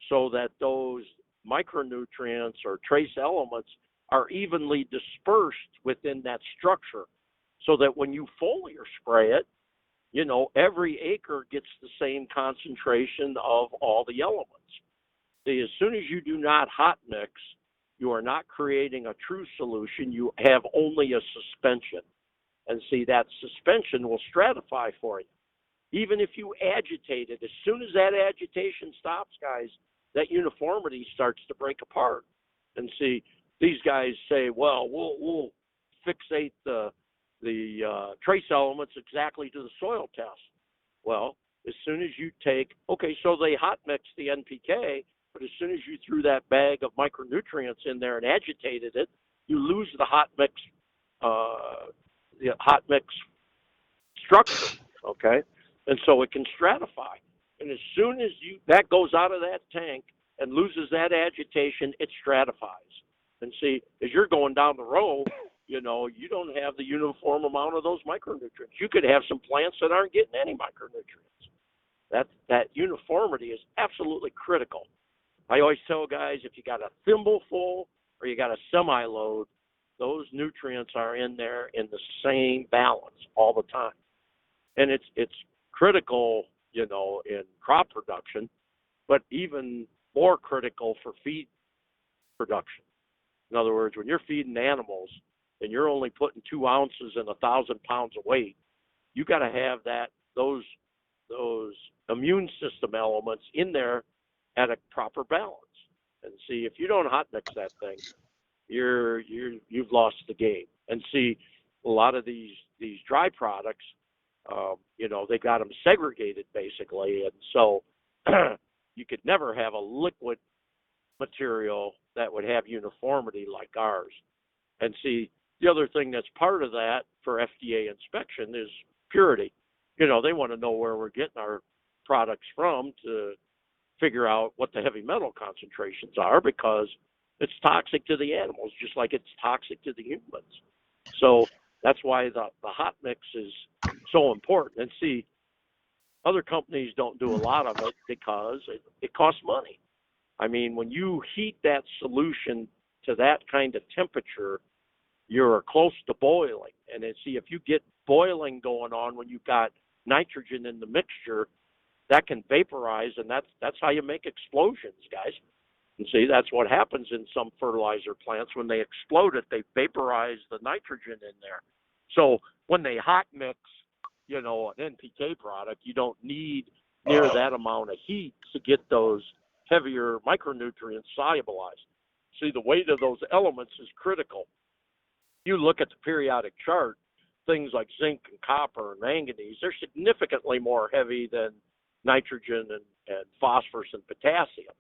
so that those micronutrients or trace elements are evenly dispersed within that structure, so that when you foliar spray it, every acre gets the same concentration of all the elements. See, as soon as you do not hot mix, you are not creating a true solution. You have only a suspension. And see, that suspension will stratify for you. Even if you agitate it, as soon as that agitation stops, guys, that uniformity starts to break apart. And see, these guys say, well, we'll fixate the trace elements exactly to the soil test. Well, as soon as you so they hot mix the NPK, but as soon as you threw that bag of micronutrients in there and agitated it, you lose the hot mix structure, okay? And so it can stratify. And as soon as that goes out of that tank and loses that agitation, it stratifies. And see, as you're going down the row, you don't have the uniform amount of those micronutrients. You could have some plants that aren't getting any micronutrients. That uniformity is absolutely critical. I always tell guys, if you got a thimble full or you got a semi-load, those nutrients are in there in the same balance all the time. And it's critical, in crop production, but even more critical for feed production. In other words, when you're feeding animals and you're only putting 2 ounces in 1,000 pounds of weight, you got to have those immune system elements in there at a proper balance. And see, if you don't hot mix that thing, you've lost the game. And see, a lot of these dry products, they got them segregated basically, and so you could never have a liquid material that would have uniformity like ours. And see, the other thing that's part of that for FDA inspection is purity. They want to know where we're getting our products from to figure out what the heavy metal concentrations are, because it's toxic to the animals just like it's toxic to the humans. So that's why the hot mix is so important. And see, other companies don't do a lot of it because it costs money. I mean, when you heat that solution to that kind of temperature, you're close to boiling. And then see, if you get boiling going on when you've got nitrogen in the mixture, that can vaporize, and that's how you make explosions, guys. And see, that's what happens in some fertilizer plants. When they explode it, they vaporize the nitrogen in there. So when they hot mix, an NPK product, you don't need near that amount of heat to get those heavier micronutrients solubilized. See, the weight of those elements is critical. You look at the periodic chart, things like zinc and copper and manganese, they're significantly more heavy than nitrogen and phosphorus and potassium.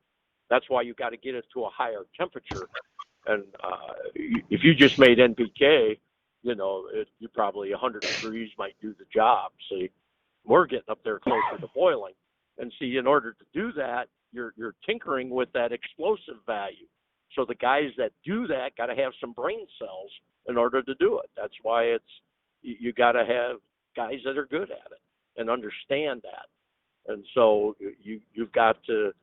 That's why you got to get it to a higher temperature. And if you just made NPK, you probably 100 degrees might do the job. See, we're getting up there closer to boiling. And see, in order to do that, you're tinkering with that explosive value. So the guys that do that got to have some brain cells in order to do it. That's why it's, you got to have guys that are good at it and understand that. And so you've got to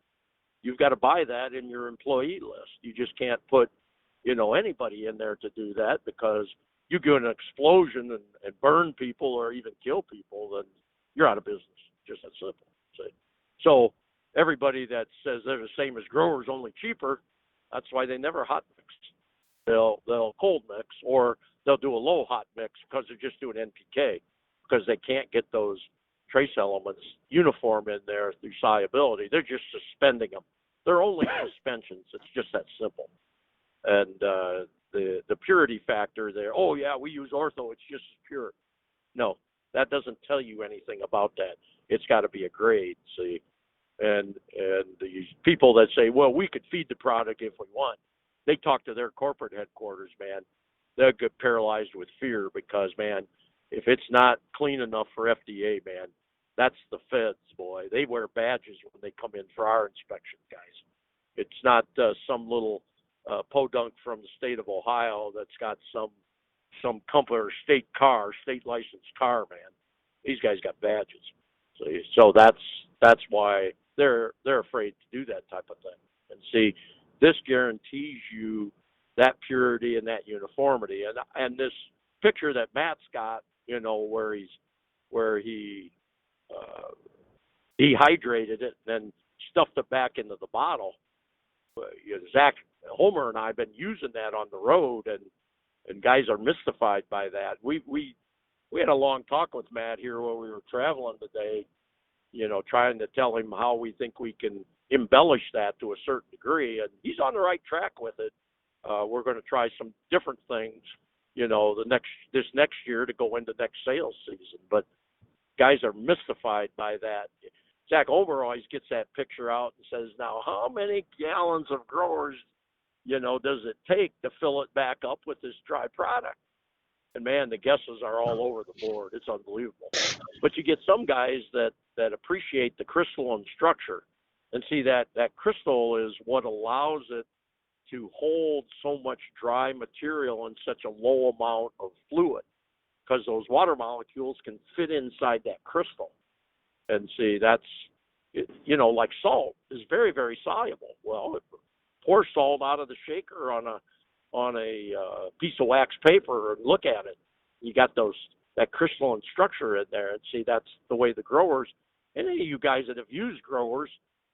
buy that in your employee list. You just can't put, anybody in there to do that, because you get an explosion and burn people or even kill people, then you're out of business. Just that simple. See? So everybody that says they're the same as growers, only cheaper, that's why they never hot mix. They'll cold mix, or they'll do a low hot mix because they're just doing NPK, because they can't get those trace elements uniform in there through solubility. They're just suspending them. They're only suspensions. It's just that simple. And the purity factor there, oh yeah, we use ortho, it's just as pure. No, that doesn't tell you anything about that. It's got to be a grade, see. And these people that say, well, we could feed the product if we want, they talk to their corporate headquarters, man. They'll get paralyzed with fear, because, man, if it's not clean enough for FDA, man, that's the feds, boy. They wear badges when they come in for our inspection, guys. It's not some little podunk from the state of Ohio that's got some company or state licensed car, man. These guys got badges. So that's why they're afraid to do that type of thing. And see, this guarantees you that purity and that uniformity. And this picture that Matt's got, where he dehydrated it and then stuffed it back into the bottle. Zach Homer and I have been using that on the road, and guys are mystified by that. We had a long talk with Matt here while we were traveling today, trying to tell him how we think we can embellish that to a certain degree, and he's on the right track with it. We're going to try some different things, this next year to go into next sales season. But guys are mystified by that. Zach Homer always gets that picture out and says, now, how many gallons of growers, does it take to fill it back up with this dry product? And, man, the guesses are all over the board. It's unbelievable. But you get some guys that appreciate the crystalline structure and see that crystal is what allows it to hold so much dry material in such a low amount of fluid, because those water molecules can fit inside that crystal. And see, that's, like salt is very, very soluble. Well, pour salt out of the shaker on a piece of wax paper and look at it. You got that crystalline structure in there. And see, that's the way the growers, and any of you guys that have used growers,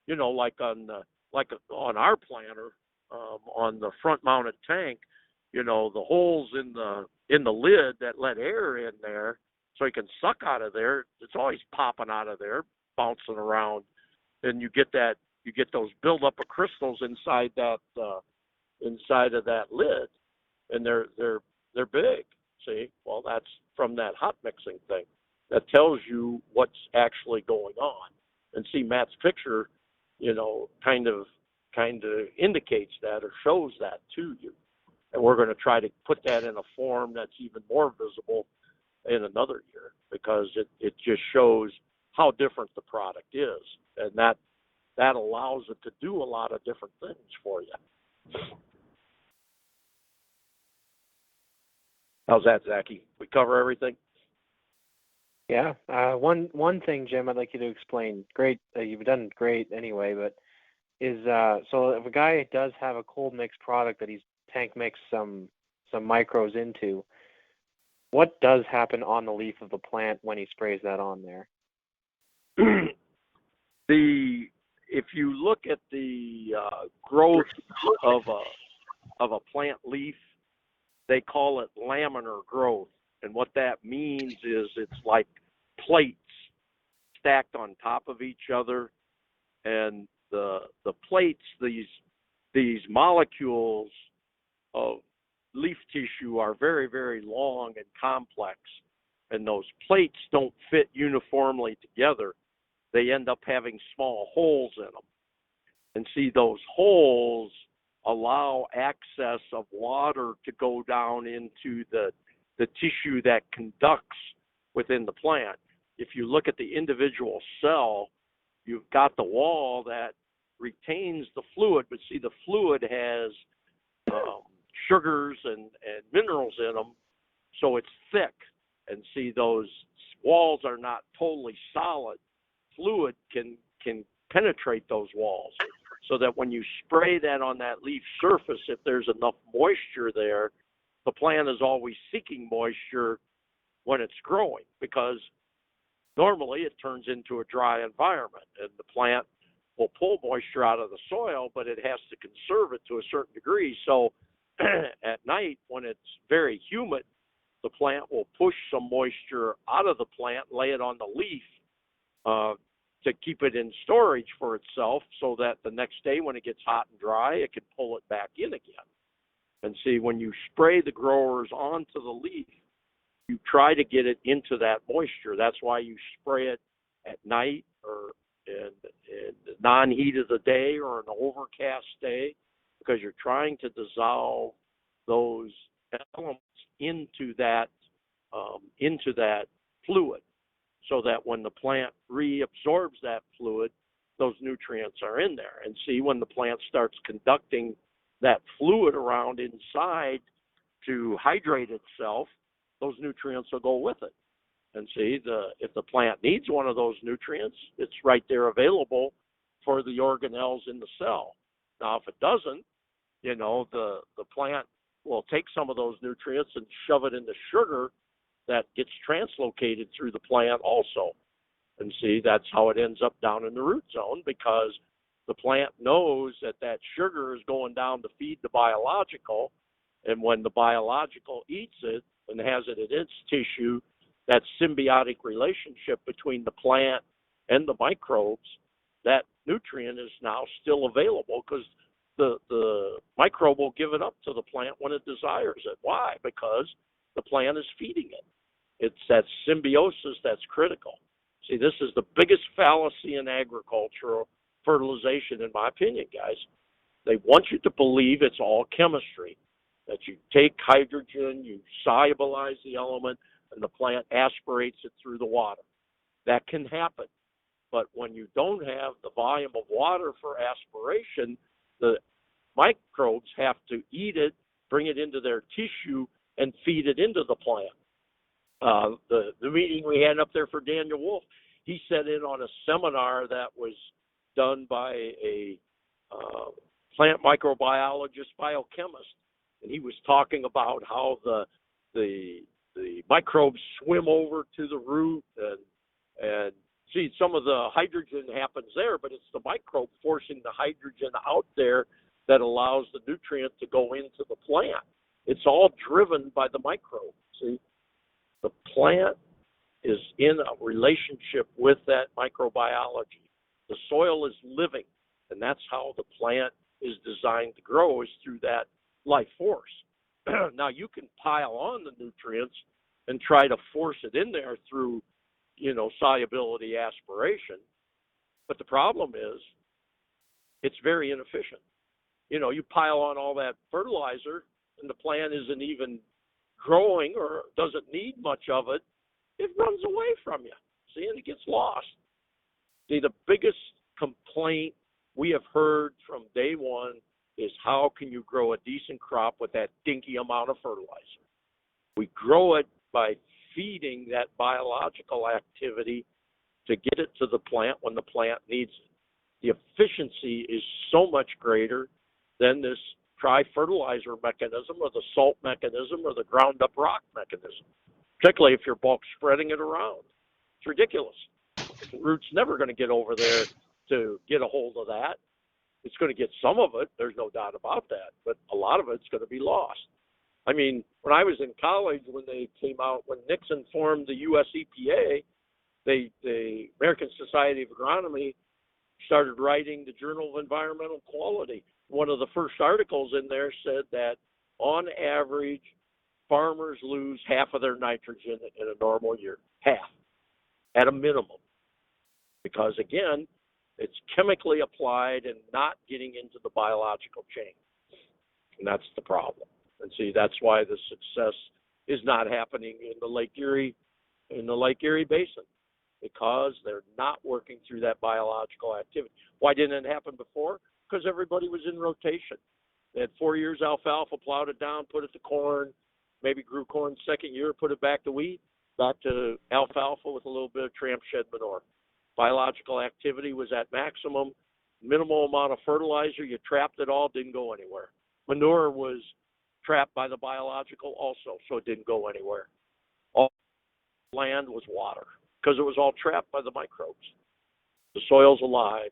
like on our planter, on the front mounted tank, the holes in the lid that let air in there so you can suck out of there, it's always popping out of there, bouncing around, and you get those buildup of crystals inside of that lid, and they're big. See, well, that's from that hot mixing thing. That tells you what's actually going on. And see, Matt's picture, kind of indicates that or shows that to you. And we're going to try to put that in a form that's even more visible in another year, because it just shows how different the product is. And that allows it to do a lot of different things for you. How's that, Zachy? We cover everything? Yeah. One thing, Jim, I'd like you to explain. Great. You've done great anyway, but is so if a guy does have a cold mix product that he's tank mixed some micros into, what does happen on the leaf of the plant when he sprays that on there? If you look at the growth of a plant leaf, they call it laminar growth, and what that means is it's like plates stacked on top of each other, and the plates, these molecules of leaf tissue are very, very long and complex, and those plates don't fit uniformly together. They end up having small holes in them. And see, those holes allow access of water to go down into the tissue that conducts within the plant. If you look at the individual cell, you've got the wall that retains the fluid, but see, the fluid has sugars and minerals in them, so it's thick. And see, those walls are not totally solid. Fluid can penetrate those walls, so that when you spray that on that leaf surface, if there's enough moisture there, the plant is always seeking moisture when it's growing, because normally it turns into a dry environment, and the plant will pull moisture out of the soil, but it has to conserve it to a certain degree. So at night, when it's very humid, the plant will push some moisture out of the plant, lay it on the leaf to keep it in storage for itself, so that the next day when it gets hot and dry, it can pull it back in again. And see, when you spray the growers onto the leaf, you try to get it into that moisture. That's why you spray it at night or in the non-heat of the day or an overcast day, because you're trying to dissolve those elements into that fluid, so that when the plant reabsorbs that fluid, those nutrients are in there. And see, when the plant starts conducting that fluid around inside to hydrate itself, those nutrients will go with it. And see, if the plant needs one of those nutrients, it's right there available for the organelles in the cell. Now, if it doesn't, the plant will take some of those nutrients and shove it into sugar that gets translocated through the plant also. And see, that's how it ends up down in the root zone, because the plant knows that sugar is going down to feed the biological, and when the biological eats it and has it in its tissue, that symbiotic relationship between the plant and the microbes, that nutrient is now still available, because the microbe will give it up to the plant when it desires it. Why? Because the plant is feeding it. It's that symbiosis that's critical. See, this is the biggest fallacy in agricultural fertilization, in my opinion, guys. They want you to believe it's all chemistry, that you take hydrogen, you solubilize the element, and the plant aspirates it through the water. That can happen. But when you don't have the volume of water for aspiration, the microbes have to eat it, bring it into their tissue, and feed it into the plant. The meeting we had up there for Daniel Wolf, he sat in on a seminar that was done by a plant microbiologist, biochemist, and he was talking about how the microbes swim over to the root, and see, some of the hydrogen happens there, but it's the microbe forcing the hydrogen out there that allows the nutrient to go into the plant. It's all driven by the microbe. See, the plant is in a relationship with that microbiology. The soil is living, and that's how the plant is designed to grow, is through that life force. Now, you can pile on the nutrients and try to force it in there through, solubility aspiration, but the problem is it's very inefficient. You pile on all that fertilizer and the plant isn't even growing or doesn't need much of it, it runs away from you, see, and it gets lost. See, the biggest complaint we have heard from day one is, how can you grow a decent crop with that dinky amount of fertilizer? We grow it by feeding that biological activity to get it to the plant when the plant needs it. The efficiency is so much greater than this tri-fertilizer mechanism or the salt mechanism or the ground-up rock mechanism, particularly if you're bulk spreading it around. It's ridiculous. The root's never going to get over there to get a hold of that. It's going to get some of it, there's no doubt about that, but a lot of it's going to be lost. I mean, when I was in college, when they came out, when Nixon formed the U.S. EPA, the American Society of Agronomy started writing the Journal of Environmental Quality. One of the first articles in there said that on average, farmers lose half of their nitrogen in a normal year, half, at a minimum. Because again, it's chemically applied and not getting into the biological chain. And that's the problem. And see, that's why the success is not happening in the Lake Erie Basin, because they're not working through that biological activity. Why didn't it happen before? Because everybody was in rotation. They had 4 years alfalfa, plowed it down, put it to corn, maybe grew corn second year, put it back to wheat. back to alfalfa with a little bit of tramp shed manure. Biological activity was at maximum. Minimal amount of fertilizer. You trapped it all, didn't go anywhere. Manure was trapped by the biological also, so it didn't go anywhere. All land was water because it was all trapped by the microbes. The soil's alive.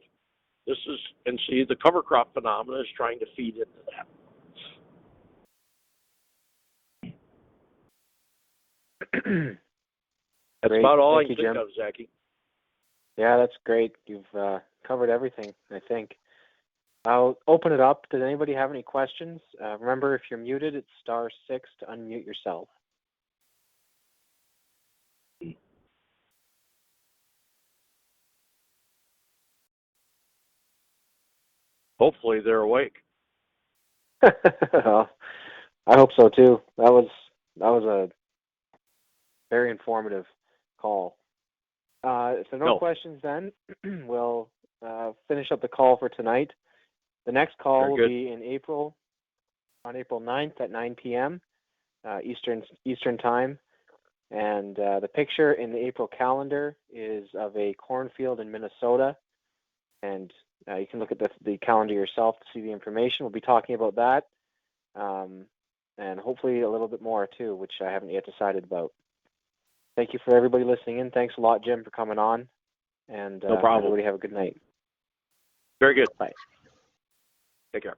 This is, and see, the cover crop phenomena is trying to feed into that. That's Great. about all Thank I you, can think Jim. of, Zachy. Yeah, that's great. You've covered everything, I think. I'll open it up. Does anybody have any questions? Remember, if you're muted, it's *6 to unmute yourself. Hopefully they're awake. Well, I hope so too. That was a very informative call. If there are no questions, then we'll finish up the call for tonight. The next call will be in April, on April 9th at 9 p.m. Eastern time. And the picture in the April calendar is of a cornfield in Minnesota. And you can look at the calendar yourself to see the information. We'll be talking about that. And hopefully a little bit more too, which I haven't yet decided about. Thank you for everybody listening in. Thanks a lot, Jim, for coming on. And no problem. Everybody have a good night. Very good. Bye. Take care.